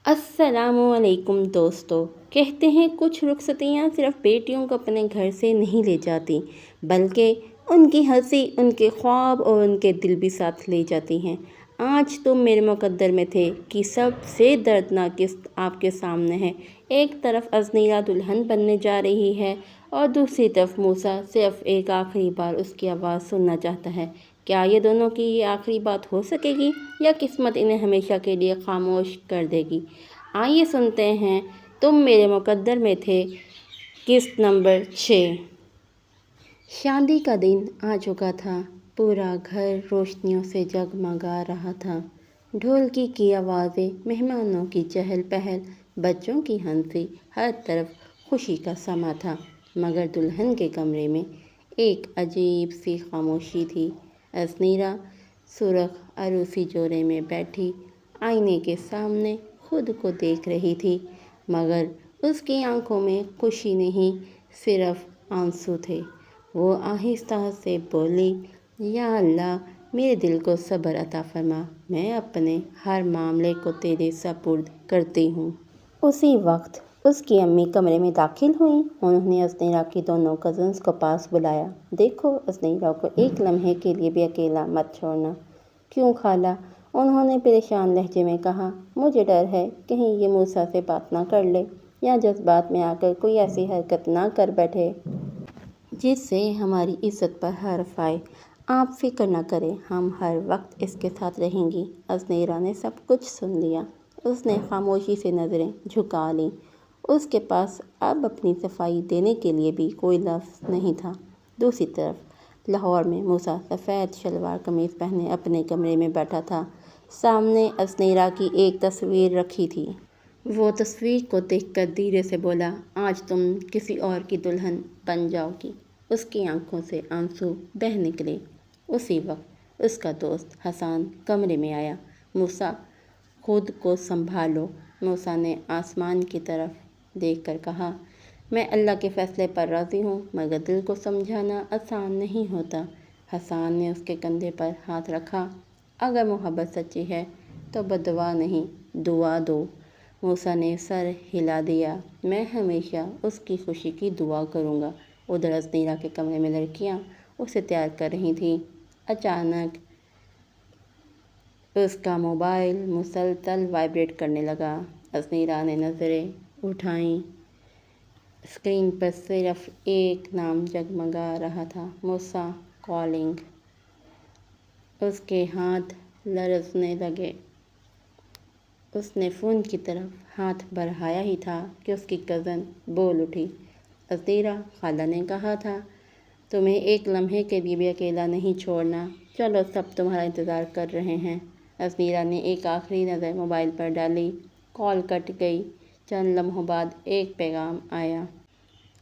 السلام علیکم دوستو، کہتے ہیں کچھ رخصتیاں صرف بیٹیوں کو اپنے گھر سے نہیں لے جاتی بلکہ ان کی ہنسی، ان کے خواب اور ان کے دل بھی ساتھ لے جاتی ہیں۔ آج تم میرے مقدر میں تھے کہ سب سے دردناک قسط آپ کے سامنے ہے۔ ایک طرف ازنیرا دلہن بننے جا رہی ہے اور دوسری طرف موسیٰ صرف ایک آخری بار اس کی آواز سننا چاہتا ہے۔ کیا یہ دونوں کی یہ آخری بات ہو سکے گی یا قسمت انہیں ہمیشہ کے لیے خاموش کر دے گی؟ آئیے سنتے ہیں تم میرے مقدر میں تھے قسط نمبر 6۔ شادی کا دن آ چکا تھا۔ پورا گھر روشنیوں سے جگمگا رہا تھا۔ ڈھولکی کی آوازیں، مہمانوں کی چہل پہل، بچوں کی ہنسی، ہر طرف خوشی کا سما تھا، مگر دلہن کے کمرے میں ایک عجیب سی خاموشی تھی۔ ازنیرا سرخ عروسی جوڑے میں بیٹھی آئینے کے سامنے خود کو دیکھ رہی تھی، مگر اس کی آنکھوں میں خوشی نہیں، صرف آنسو تھے۔ وہ آہستہ سے بولی، یا اللہ، میرے دل کو صبر عطا فرما، میں اپنے ہر معاملے کو تیرے سپرد کرتی ہوں۔ اسی وقت اس کی امی کمرے میں داخل ہوئیں۔ انہوں نے ازنیرا کی دونوں کزنز کو پاس بلایا۔ دیکھو، ازنیرا کو ایک لمحے کے لیے بھی اکیلا مت چھوڑنا۔ کیوں خالہ؟ انہوں نے پریشان لہجے میں کہا، مجھے ڈر ہے کہیں یہ موسیٰ سے بات نہ کر لے یا جذبات میں آ کر کوئی ایسی حرکت نہ کر بیٹھے جس سے ہماری عزت پر حرف آئے۔ آپ فکر نہ کریں، ہم ہر وقت اس کے ساتھ رہیں گی۔ ازنیرا نے سب کچھ سن لیا۔ اس نے خاموشی سے نظریں جھکا لیں۔ اس کے پاس اب اپنی صفائی دینے کے لیے بھی کوئی لفظ نہیں تھا۔ دوسری طرف لاہور میں موسیٰ سفید شلوار قمیض پہنے اپنے کمرے میں بیٹھا تھا۔ سامنے ازنیرا کی ایک تصویر رکھی تھی۔ وہ تصویر کو دیکھ کر دھیرے سے بولا، آج تم کسی اور کی دلہن بن جاؤ گی۔ اس کی آنکھوں سے آنسو بہہ نکلے۔ اسی وقت اس کا دوست حسان کمرے میں آیا۔ موسیٰ، خود کو سنبھالو۔ موسیٰ نے آسمان کی طرف دیکھ کر کہا، میں اللہ کے فیصلے پر راضی ہوں، مگر دل کو سمجھانا آسان نہیں ہوتا۔ حسان نے اس کے کندھے پر ہاتھ رکھا، اگر محبت سچی ہے تو بددعا نہیں، دعا دو۔ موسیٰ نے سر ہلا دیا، میں ہمیشہ اس کی خوشی کی دعا کروں گا۔ ادھر ازنیرا کے کمرے میں لڑکیاں اسے تیار کر رہی تھیں۔ اچانک اس کا موبائل مسلسل وائبریٹ کرنے لگا۔ ازنیرا نے نظریں اٹھائیں۔ اسکرین پر صرف ایک نام جگمگا رہا تھا، موسیٰ کالنگ۔ اس کے ہاتھ لرزنے لگے۔ اس نے فون کی طرف ہاتھ بڑھایا ہی تھا کہ اس کی کزن بول اٹھی، ازنیرا، خالہ نے کہا تھا تمہیں ایک لمحے کے لیے بھی اکیلا نہیں چھوڑنا، چلو سب تمہارا انتظار کر رہے ہیں۔ ازنیرا نے ایک آخری نظر موبائل پر ڈالی۔ کال کٹ گئی۔ چند لمحوں بعد ایک پیغام آیا،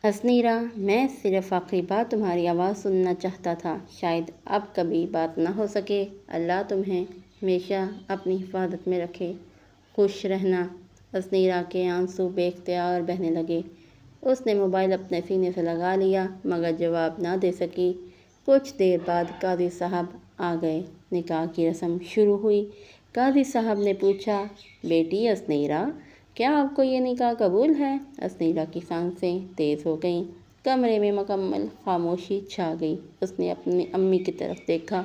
ازنیرا، میں صرف آخری بار تمہاری آواز سننا چاہتا تھا، شاید اب کبھی بات نہ ہو سکے۔ اللہ تمہیں ہمیشہ اپنی حفاظت میں رکھے، خوش رہنا۔ ازنیرا کے آنسو بے اختیار بہنے لگے۔ اس نے موبائل اپنے سینے سے لگا لیا، مگر جواب نہ دے سکی۔ کچھ دیر بعد قاضی صاحب آ گئے۔ نکاح کی رسم شروع ہوئی۔ قاضی صاحب نے پوچھا، بیٹی ازنیرا، کیا آپ کو یہ نکاح قبول ہے؟ ازنیرا کی سانسیں تیز ہو گئیں۔ کمرے میں مکمل خاموشی چھا گئی۔ اس نے اپنی امی کی طرف دیکھا،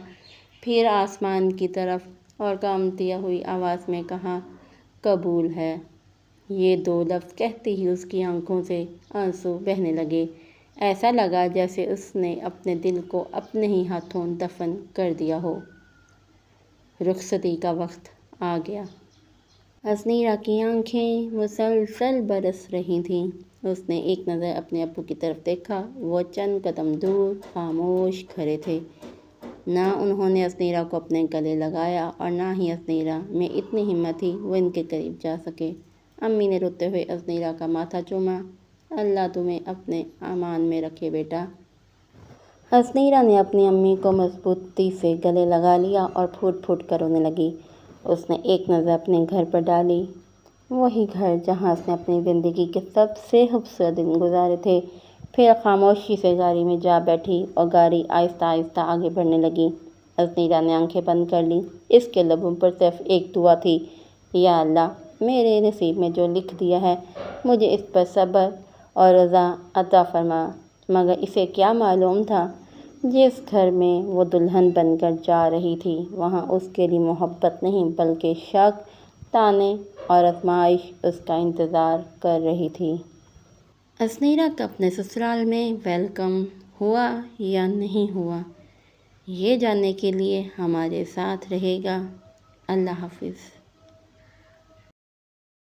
پھر آسمان کی طرف اور کانپتی ہوئی آواز میں کہا، قبول ہے۔ یہ دو لفظ کہتے ہی اس کی آنکھوں سے آنسو بہنے لگے۔ ایسا لگا جیسے اس نے اپنے دل کو اپنے ہی ہاتھوں دفن کر دیا ہو۔ رخصتی کا وقت آ گیا۔ ازنیرا کی آنکھیں مسلسل برس رہی تھیں۔ اس نے ایک نظر اپنے ابو کی طرف دیکھا، وہ چند قدم دور خاموش کھڑے تھے۔ نہ انہوں نے ازنیرا کو اپنے گلے لگایا اور نہ ہی ازنیرا میں اتنی ہمت تھی وہ ان کے قریب جا سکے۔ امی نے روتے ہوئے ازنیرا کا ماتھا چوما، اللہ تمہیں اپنے امان میں رکھے بیٹا۔ ازنیرا نے اپنی امی کو مضبوطی سے گلے لگا لیا اور پھوٹ پھوٹ کر رونے لگی۔ اس نے ایک نظر اپنے گھر پر ڈالی، وہی گھر جہاں اس نے اپنی زندگی کے سب سے خوبصورت دن گزارے تھے۔ پھر خاموشی سے گاڑی میں جا بیٹھی اور گاڑی آہستہ آہستہ آگے بڑھنے لگی۔ ازنیرا نے آنکھیں بند کر لیں۔ اس کے لبوں پر صرف ایک دعا تھی، یا اللہ، میرے نصیب میں جو لکھ دیا ہے مجھے اس پر صبر اور رضا عطا فرما۔ مگر اسے کیا معلوم تھا جس گھر میں وہ دلہن بن کر جا رہی تھی وہاں اس کے لیے محبت نہیں بلکہ شک، طعنے اور آزمائش اس کا انتظار کر رہی تھی۔ اسنیرا کا اپنے سسرال میں ویلکم ہوا یا نہیں ہوا، یہ جاننے کے لیے ہمارے ساتھ رہے گا۔ اللہ حافظ۔